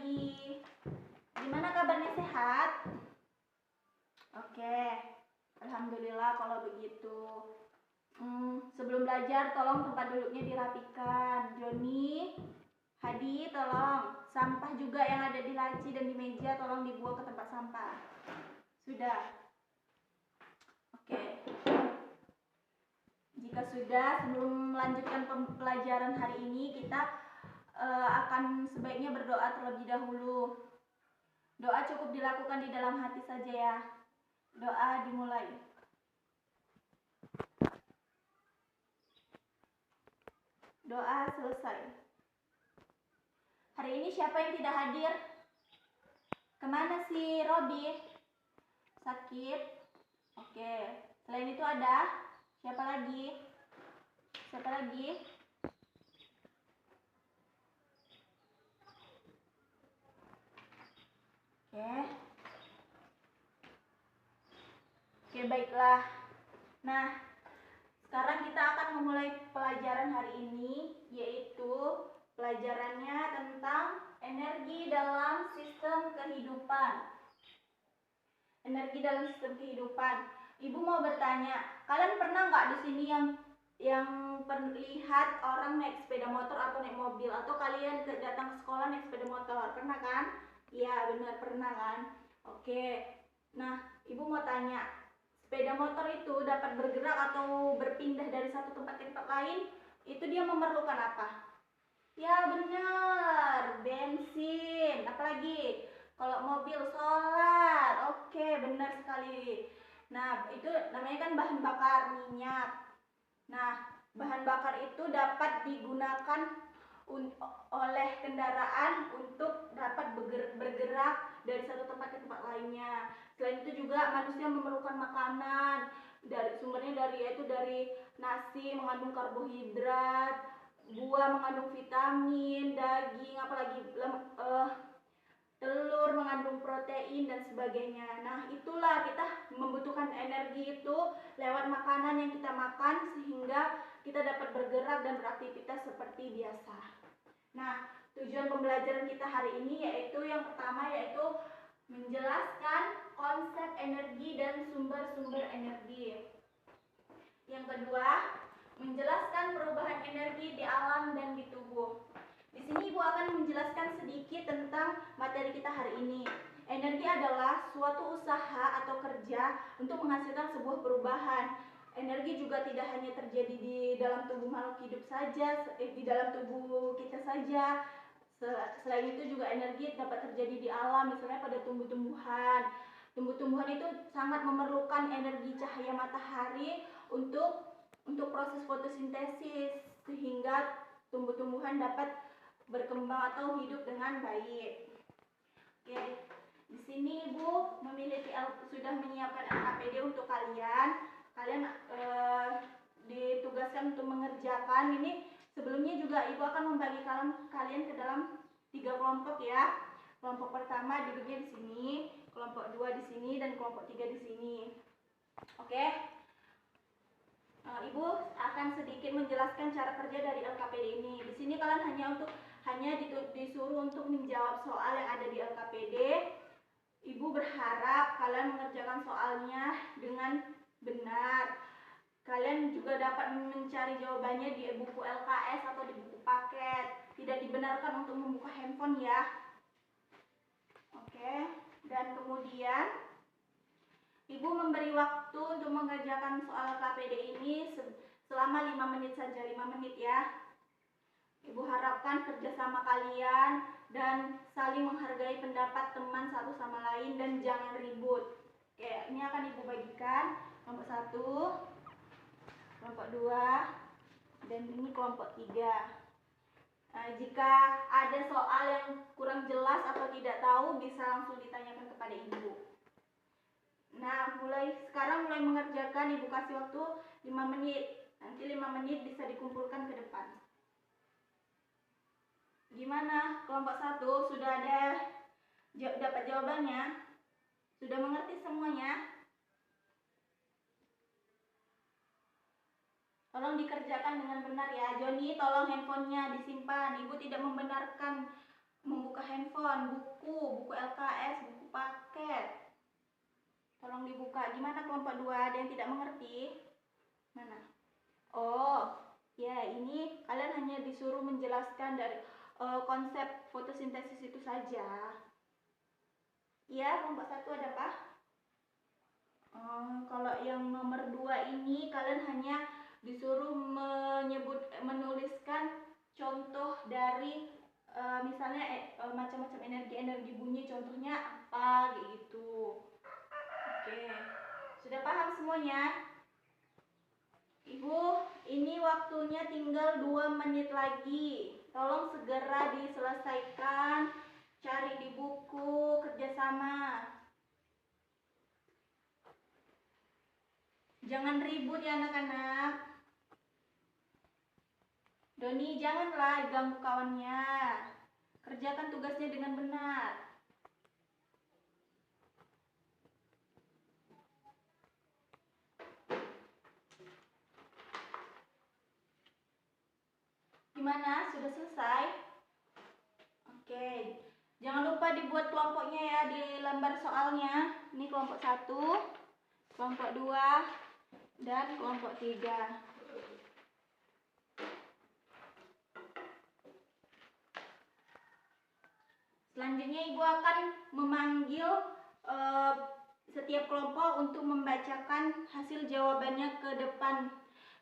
pagi. Gimana kabarnya, sehat? Oke, alhamdulillah kalau begitu. Sebelum belajar tolong tempat duduknya dirapikan. Joni, Hadi, tolong sampah juga yang ada di laci dan di meja tolong dibuang ke tempat sampah. Sudah. Oke. Jika sudah, sebelum melanjutkan pelajaran hari ini, kita akan sebaiknya berdoa terlebih dahulu. Doa cukup dilakukan di dalam hati saja ya. Doa dimulai. Doa selesai. Hari ini siapa yang tidak hadir? Kemana si Robi? Sakit? Oke. Selain itu ada? Siapa lagi? Siapa lagi? Oke, baiklah. Nah, sekarang kita akan memulai pelajaran hari ini, yaitu pelajarannya tentang energi dalam sistem kehidupan. Energi dalam sistem kehidupan. Ibu mau bertanya, kalian pernah nggak di sini yang lihat orang naik sepeda motor atau naik mobil, atau kalian datang ke sekolah naik sepeda motor? Pernah kan? Iya, benar, pernah kan? Oke. Nah, ibu mau tanya, sepeda motor itu dapat bergerak atau berpindah dari satu tempat ke tempat lain, itu dia memerlukan apa? Ya benar, bensin. Apalagi? Kalau mobil, solar. Oke, benar sekali. Nah, itu namanya kan bahan bakar minyak. Nah, bahan bakar itu dapat digunakan oleh kendaraan untuk dapat bergerak dari satu tempat ke tempat lainnya. Selain itu juga manusia memerlukan makanan, sumbernya dari nasi mengandung karbohidrat, buah mengandung vitamin, daging, apalagi telur mengandung protein dan sebagainya. Nah, itulah kita membutuhkan energi itu lewat makanan yang kita makan sehingga kita dapat bergerak dan beraktivitas seperti biasa. Nah, tujuan pembelajaran kita hari ini yaitu yang pertama yaitu menjelaskan konsep energi dan sumber-sumber energi. Yang kedua, menjelaskan perubahan energi di alam dan di tubuh. Di sini Ibu akan menjelaskan sedikit tentang materi kita hari ini. Energi adalah suatu usaha atau kerja untuk menghasilkan sebuah perubahan. Energi juga tidak hanya terjadi di dalam tubuh makhluk hidup saja, di dalam tubuh kita saja. Selain itu juga energi dapat terjadi di alam, misalnya pada tumbuh-tumbuhan. Tumbuh-tumbuhan itu sangat memerlukan energi cahaya matahari untuk proses fotosintesis sehingga tumbuh-tumbuhan dapat berkembang atau hidup dengan baik. Oke, di sini Ibu sudah menyiapkan LKPD untuk kalian. Kalian ditugaskan untuk mengerjakan ini. Sebelumnya juga Ibu akan membagi kalian ke dalam 3 kelompok ya. Kelompok pertama duduknya di sini, kelompok 2 di sini, dan kelompok 3 di sini. Oke. Ibu akan sedikit menjelaskan cara kerja dari LKPD ini. Di sini kalian hanya disuruh untuk menjawab soal yang ada di LKPD. Ibu berharap kalian mengerjakan soalnya dengan benar. Kalian juga dapat mencari jawabannya di buku LKS atau di buku paket. Tidak dibenarkan untuk membuka handphone ya. Oke, dan kemudian Ibu memberi waktu untuk mengerjakan soal KPD ini selama 5 menit saja, 5 menit ya. Ibu harapkan kerjasama kalian dan saling menghargai pendapat teman satu sama lain dan jangan ribut. Oke, ini akan Ibu bagikan kelompok 1, kelompok 2, dan ini kelompok 3. Jika ada soal yang kurang jelas atau tidak tahu, bisa langsung ditanyakan kepada Ibu. Nah, sekarang mulai mengerjakan. Ibu kasih waktu 5 menit. Nanti 5 menit bisa dikumpulkan ke depan. Gimana? Kelompok 1 sudah dapat jawabannya? Sudah mengerti semuanya? Tolong dikerjakan dengan benar ya. Joni, tolong handphonenya disimpan. Ibu tidak membenarkan membuka handphone, buku LKS, buku paket. Tolong dibuka. Gimana kelompok 2? Ada yang tidak mengerti? Mana? Oh, ya ini kalian hanya disuruh menjelaskan dari konsep fotosintesis itu saja. Ya, kelompok 1 ada apa? Kalau yang nomor 2 ini kalian hanya disuruh menuliskan contoh dari misalnya macam-macam energi bunyi, contohnya apa gitu. Oke, sudah paham semuanya? Ibu, ini waktunya tinggal 2 menit lagi. Tolong segera diselesaikan, cari di buku, kerjasama. Jangan ribut ya anak-anak. Doni, janganlah ganggu kawannya. Kerjakan tugasnya dengan benar. Gimana? Sudah selesai? Oke. Jangan lupa dibuat kelompoknya ya di lembar soalnya. Ini kelompok 1, kelompok 2, dan kelompok 3. Selanjutnya Ibu akan memanggil setiap kelompok untuk membacakan hasil jawabannya ke depan.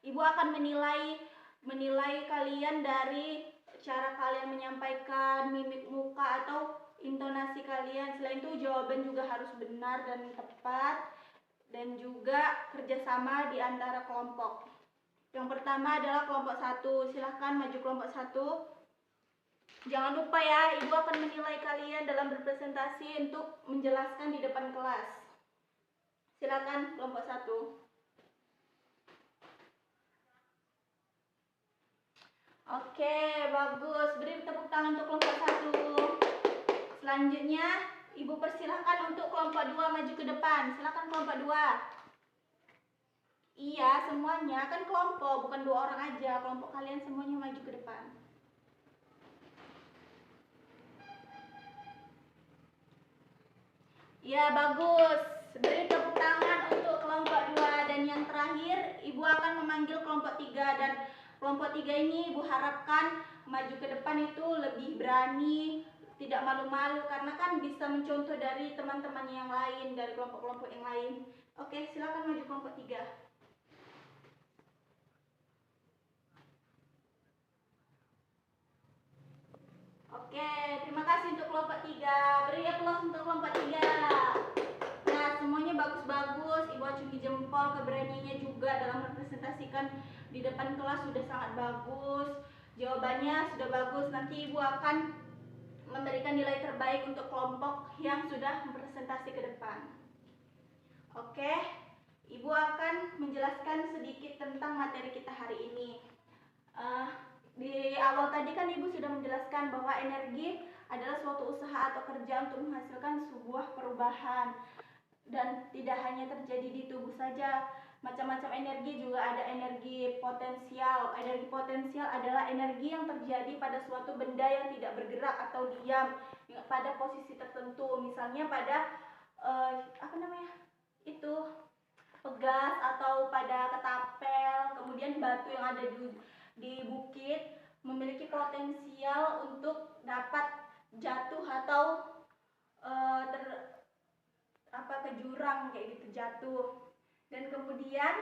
Ibu akan menilai kalian dari cara kalian menyampaikan, mimik muka atau intonasi kalian. Selain itu jawaban juga harus benar dan tepat, dan juga kerjasama di antara kelompok. Yang pertama adalah kelompok 1. Silahkan maju kelompok 1. Jangan lupa ya, Ibu akan menilai kalian dalam berpresentasi untuk menjelaskan di depan kelas. Silakan kelompok 1. Oke, bagus. Beri tepuk tangan untuk kelompok 1. Selanjutnya, Ibu persilahkan untuk kelompok 2 maju ke depan. Silakan kelompok 2. Iya, semuanya kan kelompok, bukan 2 orang aja. Kelompok kalian semuanya maju ke depan. Ya, bagus. Beri tepuk tangan untuk kelompok 2. Dan yang terakhir, Ibu akan memanggil kelompok 3. Dan kelompok 3 ini Ibu harapkan maju ke depan itu lebih berani, tidak malu-malu, karena kan bisa mencontoh dari teman-teman yang lain, dari kelompok-kelompok yang lain. Oke, silakan maju kelompok 3. Oke, terima kasih untuk kelompok 3. Beri aplaus untuk kelompok 3. Nah, semuanya bagus-bagus. Ibu acungi jempol, keberaniannya juga dalam mempresentasikan di depan kelas sudah sangat bagus. Jawabannya sudah bagus. Nanti Ibu akan memberikan nilai terbaik untuk kelompok yang sudah mempresentasi ke depan. Oke, Ibu akan menjelaskan sedikit tentang materi kita hari ini. Di awal tadi kan Ibu sudah menjelaskan bahwa energi adalah suatu usaha atau kerja untuk menghasilkan sebuah perubahan, dan tidak hanya terjadi di tubuh saja. Macam-macam energi juga ada energi potensial. Energi potensial adalah energi yang terjadi pada suatu benda yang tidak bergerak atau diam pada posisi tertentu. Misalnya pada pegas atau pada ketapel. Kemudian batu yang ada di bukit memiliki potensial untuk dapat jatuh atau ke jurang kayak gitu, jatuh. Dan kemudian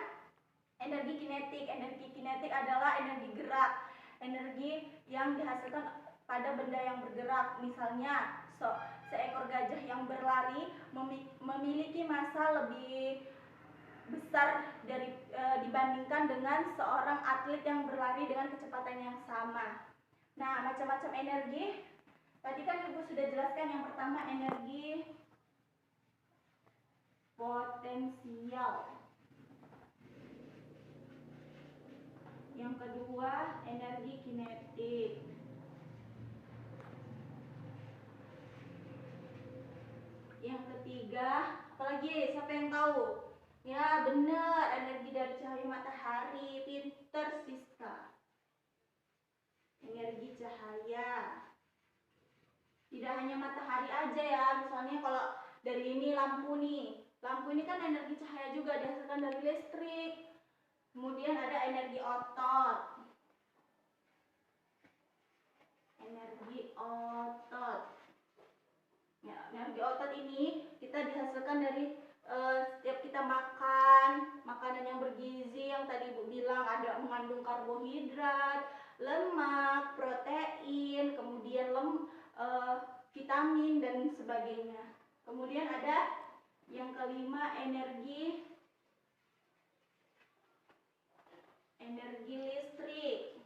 energi kinetik adalah energi gerak, energi yang dihasilkan pada benda yang bergerak. Misalnya seekor gajah yang berlari memiliki massa lebih besar dibandingkan dengan seorang atlet yang berlari dengan kecepatan yang sama. Nah, macam-macam energi tadi kan Ibu sudah jelaskan. Yang pertama energi potensial. Yang kedua energi kinetik. Yang ketiga, apalagi siapa yang tahu? Ya benar, energi dari cahaya matahari. Pinter Siska. Energi cahaya. Tidak hanya matahari aja ya. Misalnya kalau dari ini lampu nih. Lampu ini kan energi cahaya juga dihasilkan dari listrik. Kemudian ada energi otot. Energi otot. Ya, energi otot ini kita dihasilkan dari setiap kita makan makanan yang bergizi, yang tadi Ibu bilang ada mengandung karbohidrat, lemak, protein, kemudian vitamin dan sebagainya. Kemudian ada yang kelima, energi listrik.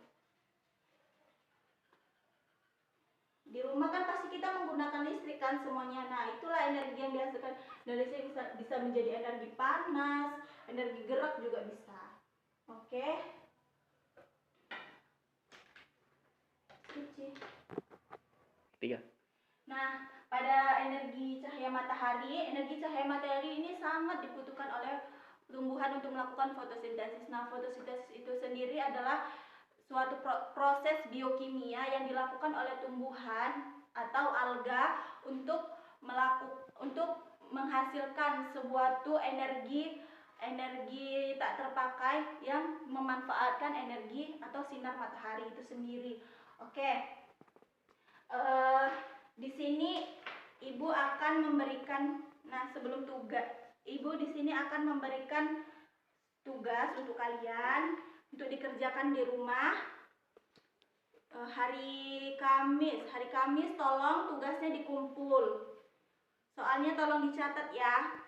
Di rumah kan pasti kita menggunakan listrik kan semuanya. Nah, itulah energi yang dihasilkan dari listrik, bisa menjadi energi panas, energi gerak juga bisa. Oke. Tiga. Nah, pada energi cahaya matahari ini sangat dibutuhkan oleh tumbuhan untuk melakukan fotosintesis. Nah, fotosintesis itu sendiri adalah suatu proses biokimia yang dilakukan oleh tumbuhan atau alga untuk menghasilkan suatu energi tak terpakai yang memanfaatkan energi atau sinar matahari itu sendiri. Oke. Di sini Ibu akan memberikan, sebelum tugas, Ibu di sini akan memberikan tugas untuk kalian untuk dikerjakan di rumah. Hari Kamis tolong tugasnya dikumpul. Soalnya tolong dicatat ya.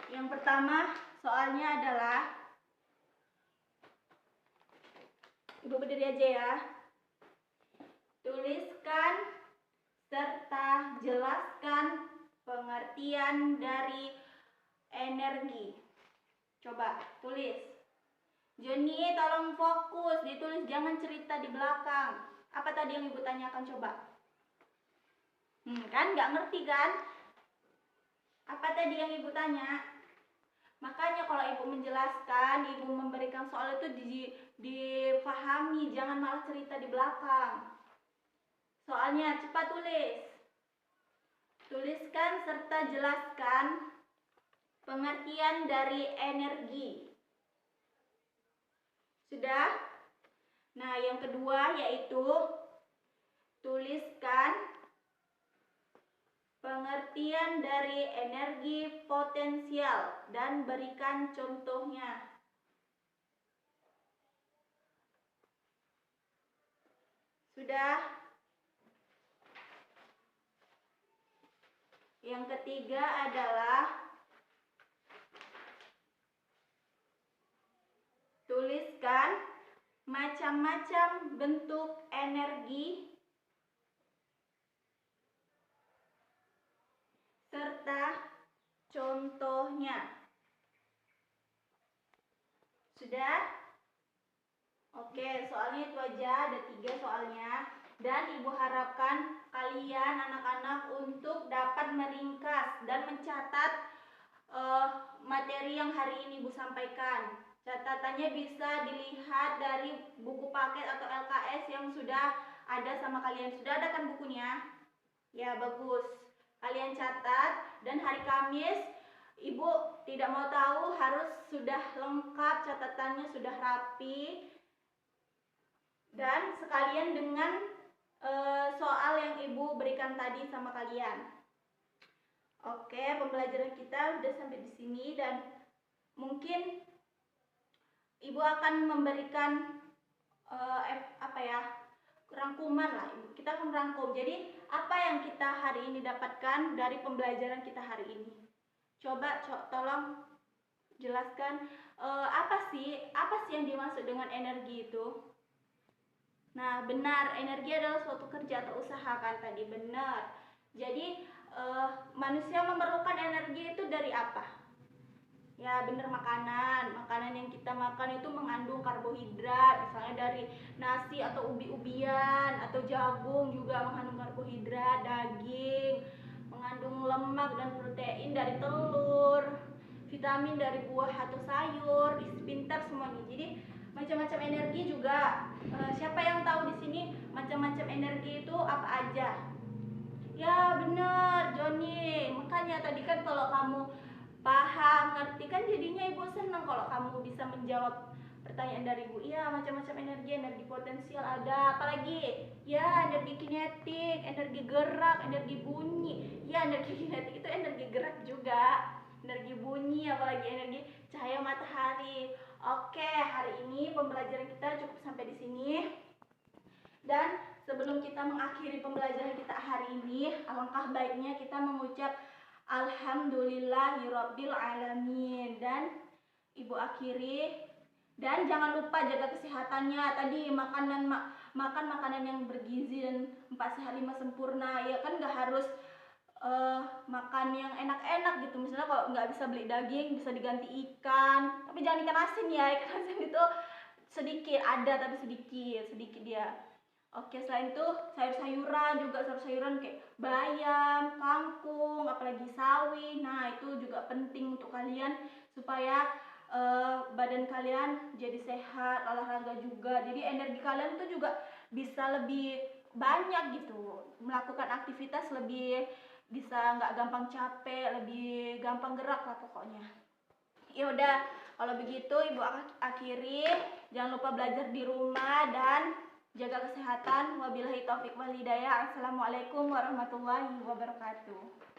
Yang pertama soalnya adalah, Ibu berdiri aja ya. Tuliskan serta jelaskan pengertian dari energi. Coba tulis. Joni, tolong fokus, ditulis, jangan cerita di belakang. Apa tadi yang Ibu tanyakan, coba? Kan nggak ngerti kan? Apa tadi yang Ibu tanya? Makanya kalau Ibu menjelaskan, Ibu memberikan soal itu difahami, jangan malah cerita di belakang. Soalnya cepat tulis. Tuliskan serta jelaskan pengertian dari energi. Sudah? Nah, yang kedua yaitu tuliskan pengertian dari energi potensial dan berikan contohnya. Sudah? Yang ketiga adalah tuliskan macam-macam bentuk energi serta contohnya. Sudah? Oke, soalnya itu aja, ada 3 soalnya. Dan Ibu harapkan kalian anak-anak untuk dapat meringkas dan mencatat materi yang hari ini Ibu sampaikan. Catatannya bisa dilihat dari buku paket atau LKS yang sudah ada sama kalian. Sudah ada kan bukunya? Ya, bagus. Kalian catat, dan hari Kamis Ibu tidak mau tahu, harus sudah lengkap catatannya, sudah rapi. Dan sekalian dengan soal yang Ibu berikan tadi sama kalian. Oke, pembelajaran kita udah sampai di sini, dan mungkin Ibu akan memberikan rangkuman lah. Kita akan merangkum. Jadi apa yang kita hari ini dapatkan dari pembelajaran kita hari ini? Coba tolong jelaskan apa sih yang dimaksud dengan energi itu? Nah, benar, energi adalah suatu kerja atau usaha kan tadi, benar. Jadi manusia memerlukan energi itu dari apa? Ya, benar, makanan yang kita makan itu mengandung karbohidrat, misalnya dari nasi atau ubi-ubian atau jagung juga mengandung karbohidrat, daging mengandung lemak dan protein dari telur, vitamin dari buah atau sayur, pintar semuanya. Jadi macam-macam energi juga. Siapa yang tahu di sini macam macam energi itu apa aja? Ya bener Joni, makanya tadi kan kalau kamu paham, ngerti kan jadinya ibu senang kalau kamu bisa menjawab pertanyaan dari ibu. Iya macam-macam energi, energi potensial ada, apalagi? Ya energi kinetik, energi gerak, energi bunyi. Ya energi kinetik itu energi gerak juga, energi bunyi, apalagi energi cahaya matahari. Oke, hari ini pembelajaran kita cukup sampai di sini. Dan sebelum kita mengakhiri pembelajaran kita hari ini, alangkah baiknya kita mengucap Alhamdulillahirabbil alamin. Dan ibu akhiri, dan jangan lupa jaga kesehatannya. Tadi makan makanan yang bergizi dan 4 sehat 5 sempurna. Ya kan nggak harus makan yang enak-enak gitu. Misalnya kalau nggak bisa beli daging, bisa diganti ikan. Tapi jangan ikan asin ya, ikan asin itu sedikit ada tapi sedikit dia. Oke, selain itu sayur-sayuran juga, sayur-sayuran kayak bayam, kangkung, apalagi sawi. Nah, itu juga penting untuk kalian supaya badan kalian jadi sehat, olahraga juga. Jadi energi kalian tuh juga bisa lebih banyak gitu. Melakukan aktivitas lebih bisa nggak gampang capek, lebih gampang gerak lah pokoknya. Ya udah, kalau begitu ibu akhiri. Jangan lupa belajar di rumah dan jaga kesehatan. Wabillahi taufik wal hidayah. Assalamualaikum warahmatullahi wabarakatuh.